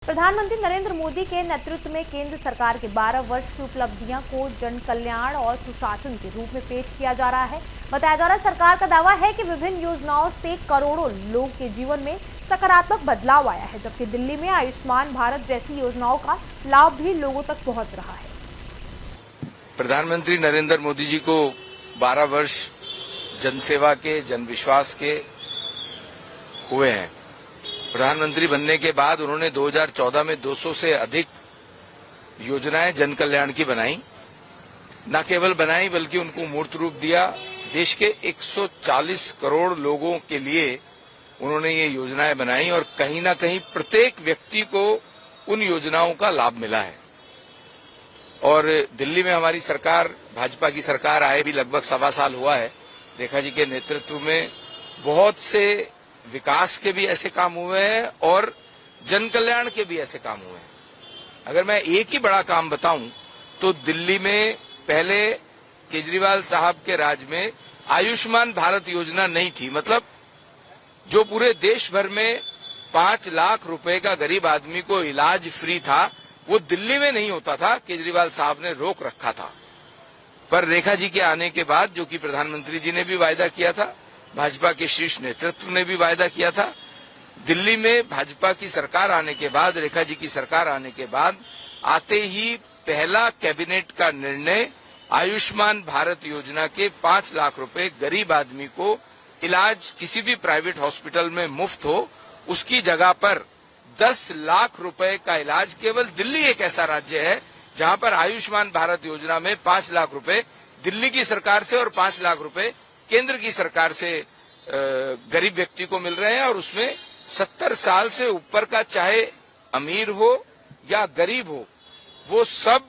प्रधानमंत्री नरेंद्र मोदी के नेतृत्व में केंद्र सरकार के 12 वर्ष की उपलब्धियां को जन कल्याण और सुशासन के रूप में पेश किया जा रहा है। बताया जा रहा है, सरकार का दावा है कि विभिन्न योजनाओं से करोड़ों लोगों के जीवन में सकारात्मक बदलाव आया है, जबकि दिल्ली में आयुष्मान भारत जैसी योजनाओं का लाभ भी लोगों तक पहुंच रहा है। प्रधानमंत्री नरेंद्र मोदी जी को 12 वर्ष जनसेवा के, जनविश्वास के हुए हैं। प्रधानमंत्री बनने के बाद उन्होंने 2014 में 200 से अधिक योजनाएं जन कल्याण की बनाई। न केवल बनाई बल्कि उनको मूर्त रूप दिया। देश के 140 करोड़ लोगों के लिए उन्होंने ये योजनाएं बनाई और कहीं न कहीं प्रत्येक व्यक्ति को उन योजनाओं का लाभ मिला है। और दिल्ली में हमारी सरकार, भाजपा की सरकार आए भी लगभग 1.25 साल हुआ है। रेखा जी के नेतृत्व में बहुत से विकास के भी ऐसे काम हुए हैं और जन कल्याण के भी ऐसे काम हुए हैं। अगर मैं एक ही बड़ा काम बताऊं तो दिल्ली में पहले केजरीवाल साहब के राज में आयुष्मान भारत योजना नहीं थी। मतलब जो पूरे देश भर में 5 लाख रुपए का गरीब आदमी को इलाज फ्री था, वो दिल्ली में नहीं होता था। केजरीवाल साहब ने रोक रखा था। पर रेखा जी के आने के बाद, जो कि प्रधानमंत्री जी ने भी वायदा किया था, भाजपा के शीर्ष नेतृत्व ने भी वायदा किया था, दिल्ली में भाजपा की सरकार आने के बाद, रेखा जी की सरकार आने के बाद आते ही पहला कैबिनेट का निर्णय आयुष्मान भारत योजना के 5 लाख रुपए गरीब आदमी को इलाज किसी भी प्राइवेट हॉस्पिटल में मुफ्त हो, उसकी जगह पर 10 लाख रुपए का इलाज। केवल दिल्ली एक ऐसा राज्य है जहां पर आयुष्मान भारत योजना में 5 लाख रुपए दिल्ली की सरकार से और 5 लाख रुपए केंद्र की सरकार से गरीब व्यक्ति को मिल रहे हैं। और उसमें 70 साल से ऊपर का, चाहे अमीर हो या गरीब हो, वो सब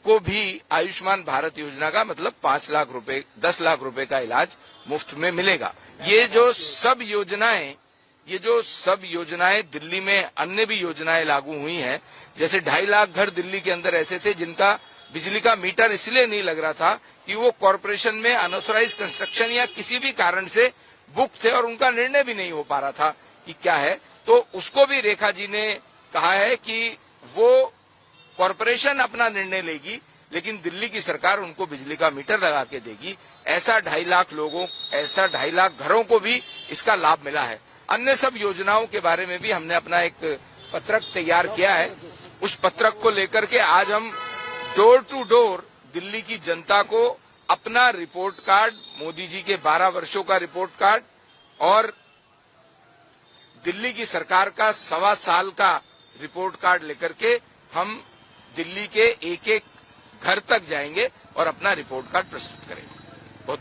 को भी आयुष्मान भारत योजना का मतलब 5 लाख रुपए, 10 लाख रुपए का इलाज मुफ्त में मिलेगा। ये जो सब योजनाएं दिल्ली में अन्य भी योजनाएं लागू हुई हैं। जैसे 2.5 लाख घर दिल्ली के अंदर ऐसे थे जिनका बिजली का मीटर इसलिए नहीं लग रहा था कि वो कॉरपोरेशन में अनऑथराइज कंस्ट्रक्शन या किसी भी कारण से बुक थे और उनका निर्णय भी नहीं हो पा रहा था कि क्या है। तो उसको भी रेखा जी ने कहा है कि वो कॉरपोरेशन अपना निर्णय लेगी, लेकिन दिल्ली की सरकार उनको बिजली का मीटर लगा के देगी। ऐसा 2.5 लाख घरों को भी इसका लाभ मिला है। अन्य सब योजनाओं के बारे में भी हमने अपना एक पत्रक तैयार किया है। उस पत्रक को लेकर के आज हम डोर टू डोर दिल्ली की जनता को अपना रिपोर्ट कार्ड, मोदी जी के 12 वर्षों का रिपोर्ट कार्ड और दिल्ली की सरकार का 1.25 साल का रिपोर्ट कार्ड लेकर के हम दिल्ली के एक एक घर तक जाएंगे और अपना रिपोर्ट कार्ड प्रस्तुत करेंगे। बहुत बहुत